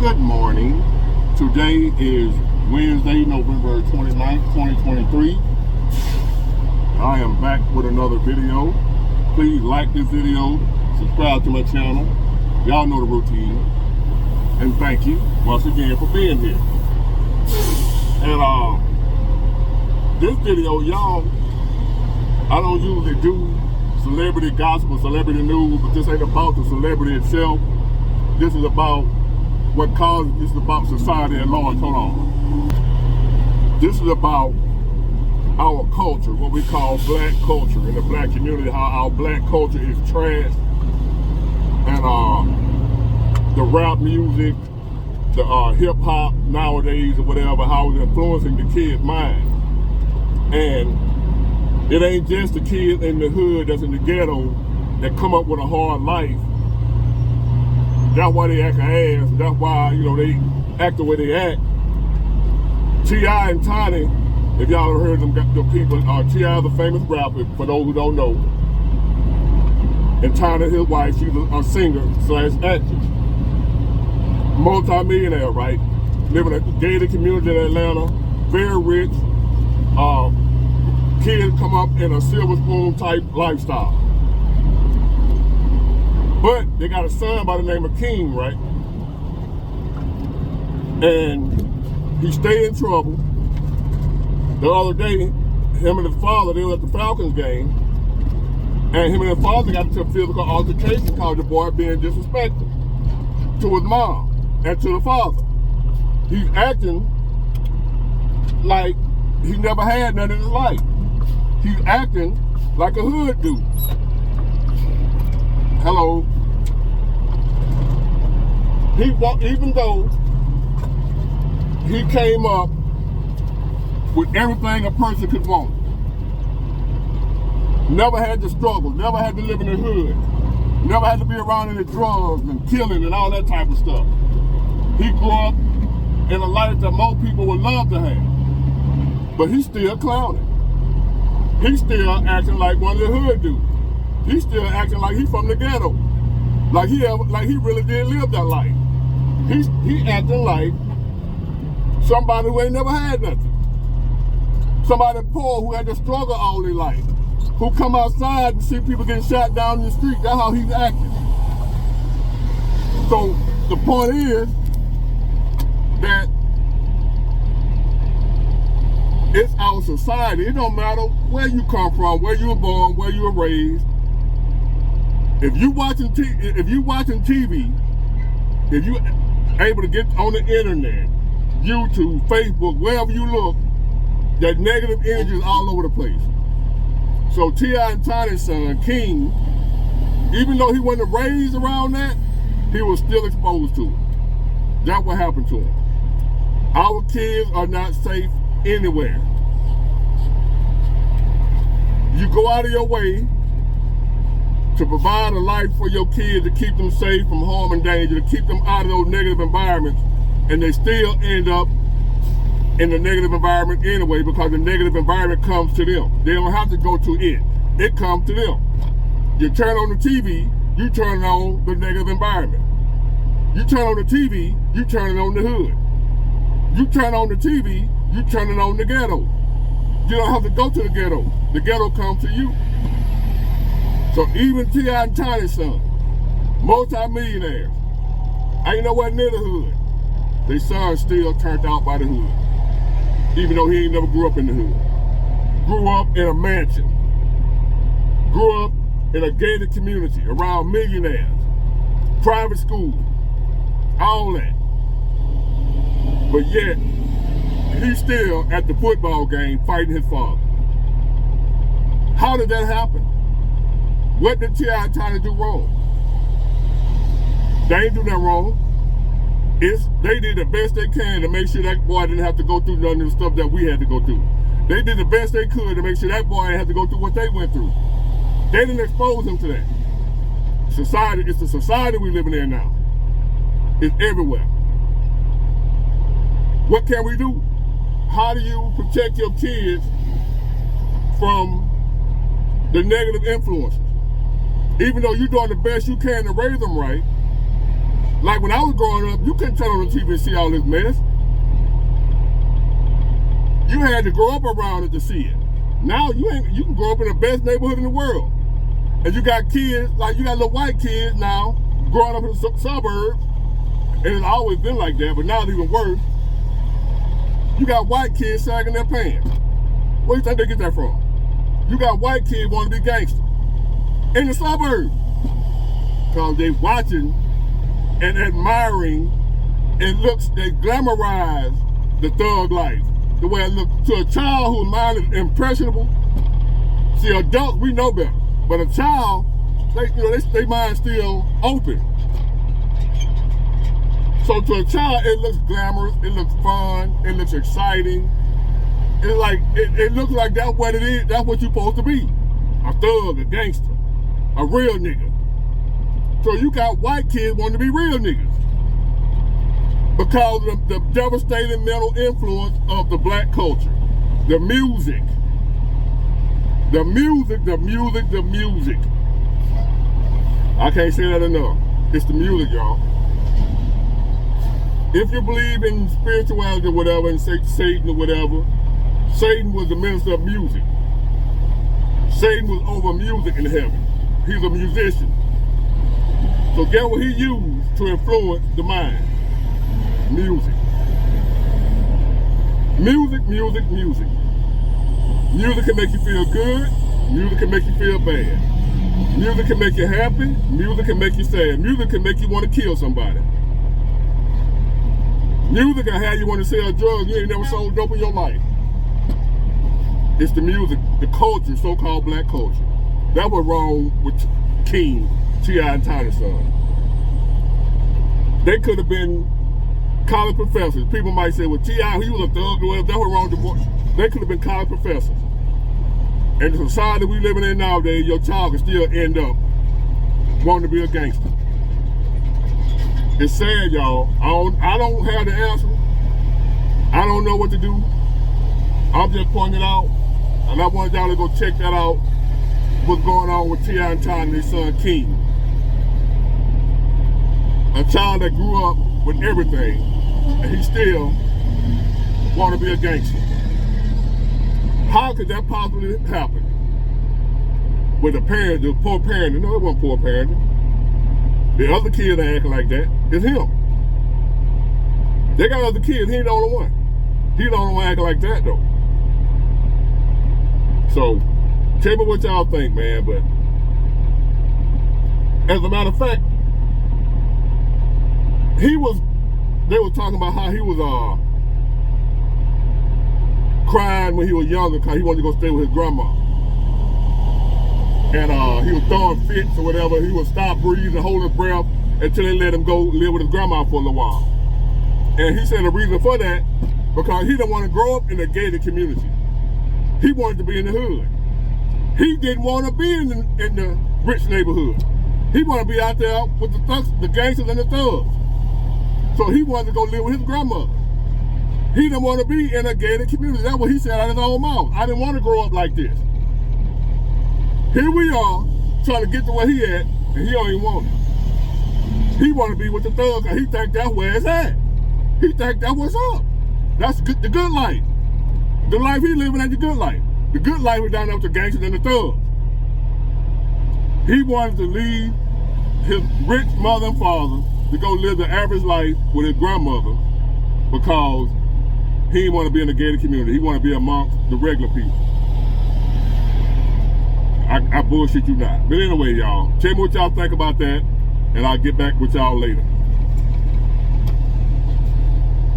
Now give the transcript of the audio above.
Good morning. Today is Wednesday, November 29th, 2023. I am back with another video. Please like this video, subscribe to my channel. Y'all know the routine. And thank you once again for being here. And this video, y'all, I don't usually do celebrity gospel, celebrity news, but this ain't about the celebrity itself. This is about what causes, this is about society at large. Hold on. This is about our culture, what we call black culture in the black community, how our black culture is trashed. And the rap music, the hip hop nowadays or whatever, how it's influencing the kid's mind. And it ain't just the kids in the hood that's in the ghetto that come up with a hard life. That's why they act ass. That's why, you know, they act the way they act. T.I. and Tiny, if y'all have heard them people, T.I. is a famous rapper, for those who don't know. And Tiny, his wife, she's a singer / actress. Multi-millionaire, right? Live in a gated community in Atlanta, very rich. Kids come up in a silver spoon type lifestyle. But they got a son by the name of King, right? And he stayed in trouble. The other day, him and his father, they were at the Falcons game, and him and his father got into a physical altercation because the boy being disrespectful to his mom and to the father. He's acting like he never had none in his life. He's acting like a hood dude. Hello. Even though he came up with everything a person could want. Never had to struggle, never had to live in the hood, never had to be around any drugs and killing and all that type of stuff. He grew up in a life that most people would love to have. But he's still clowning. He's still acting like one of the hood dudes. He's still acting like he's from the ghetto. Like he really did live that life. He acting like somebody who ain't never had nothing. Somebody poor who had to struggle all their life. Who come outside and see people getting shot down in the street. That's how he's acting. So the point is that it's our society. It don't matter where you come from, where you were born, where you were raised. If you watching TV, if you able to get on the internet, YouTube, Facebook, wherever you look, that negative energy is all over the place. So T.I. and Tiny's son, King, even though he wasn't raised around that, he was still exposed to it. That's what happened to him. Our kids are not safe anywhere. You go out of your way to provide a life for your kids, to keep them safe from harm and danger, to keep them out of those negative environments, and they still end up in the negative environment anyway because the negative environment comes to them. They don't have to go to it. It comes to them. You turn on the TV, you turn on the negative environment. You turn on the TV, you turn it on the hood. You turn on the TV, you turn it on the ghetto. You don't have to go to the ghetto. The ghetto comes to you. So even T.I. and Tiny's son, multi-millionaires, ain't nowhere near the hood. Their son still turned out by the hood, even though he ain't never grew up in the hood. Grew up in a mansion. Grew up in a gated community around millionaires, private school, all that. But yet, he's still at the football game fighting his father. How did that happen? What did T.I. and Tiny do wrong? They ain't do nothing wrong. They did the best they can to make sure that boy didn't have to go through none of the stuff that we had to go through. They did the best they could to make sure that boy didn't have to go through what they went through. They didn't expose him to that. Society, it's the society we're living in now. It's everywhere. What can we do? How do you protect your kids from the negative influences? Even though you're doing the best you can to raise them right, Like when I was growing up, you couldn't turn on the TV and see all this mess. You had to grow up around it to see it. Now you can grow up in the best neighborhood in the world. And you got kids, like you got little white kids now, growing up in the suburbs. And it's always been like that, but now it's even worse. You got white kids sagging their pants. Where do you think they get that from? You got white kids wanting to be gangsters in the suburbs. Because they watching and admiring, and they glamorize the thug life. The way it looks to a child whose mind is impressionable. See, adults, we know better. But a child, they mind still open. So to a child, it looks glamorous, it looks fun, it looks exciting. It's like, it looks like that's what it is, that's what you're supposed to be. A thug, a gangster, a real nigga. So you got white kids wanting to be real niggas. Because of the devastating mental influence of the black culture. The music. The music, the music, the music. I can't say that enough. It's the music, y'all. If you believe in spirituality or whatever, and say Satan or whatever, Satan was the minister of music. Satan was over music in heaven. He's a musician. So get what he used to influence the mind. Music. Music, music, music. Music can make you feel good. Music can make you feel bad. Music can make you happy. Music can make you sad. Music can make you want to kill somebody. Music can have you want to sell drugs. You ain't never sold dope in your life. It's the music, the culture, so-called black culture. That was wrong with King, T.I. and Tiny Son. They could have been college professors. People might say, well, T.I., he was a thug or whatever. That was wrong. They could have been college professors. And the society we living in nowadays, your child can still end up wanting to be a gangster. It's sad, y'all. I don't have the answer. I don't know what to do. I'm just pointing it out. And I want y'all to go check that out. What's going on with T.I. and Tiny and his son King. A child that grew up with everything, and he still want to be a gangster. How could that possibly happen? With the parent, the poor parent, no, it wasn't poor parenting. The other kids ain't acting like that. It's him. They got other kids, he ain't the only one. He the only one acting like that though. So, tell me what y'all think, man, but as a matter of fact, they were talking about how he was crying when he was younger because he wanted to go stay with his grandma. And he was throwing fits or whatever. He would stop breathing, hold his breath until they let him go live with his grandma for a little while. And he said the reason for that, because he didn't want to grow up in a gated community. He wanted to be in the hood. He didn't want to be in the rich neighborhood. He wanted to be out there with the thugs, the gangsters and the thugs. So he wanted to go live with his grandmother. He didn't want to be in a gated community. That's what he said out of his own mouth. I didn't want to grow up like this. Here we are, trying to get to where he at, and he don't even want it. He want to be with the thugs, and he think that's where it's at. He think that's what's up. That's the good life. The life he living ain't the good life. The good life was down there with the gangsters and the thugs. He wanted to leave his rich mother and father to go live the average life with his grandmother because he didn't want to be in a gated community. He wanted to be amongst the regular people. I bullshit you not. But anyway, y'all, tell me what y'all think about that, and I'll get back with y'all later.